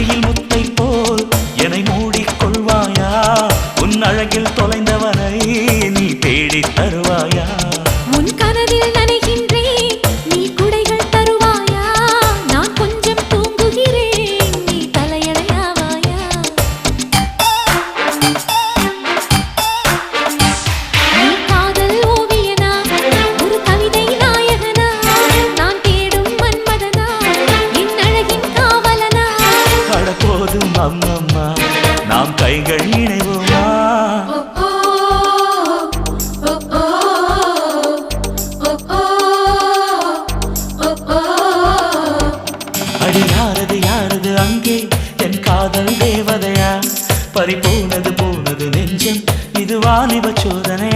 நெற்றியில் முத்தை போல் என்னை மூடிக்கொள்வாயா உன் அழகில் தொலைந்தவனை நீ தேடி தருவாயா உன் கனவில் நனைகின்றேன் நீ குடைகள் தருவாயா நான் கொஞ்சம் தூங்குகிறேன் நீ தலையணையாவாயா நீ காதல் ஓவியனா ஒரு கவிதை நாயகனா நான் தேடும் மன்மதனா என் அழகின் காவலனா போதும் அம்மம்மா நாம் கைகள் இணைவோமா அடி யாரது யாரது அங்கே என் காதல் தேவதையா பறி போனது நெஞ்சம் இது வாலிப சோதனை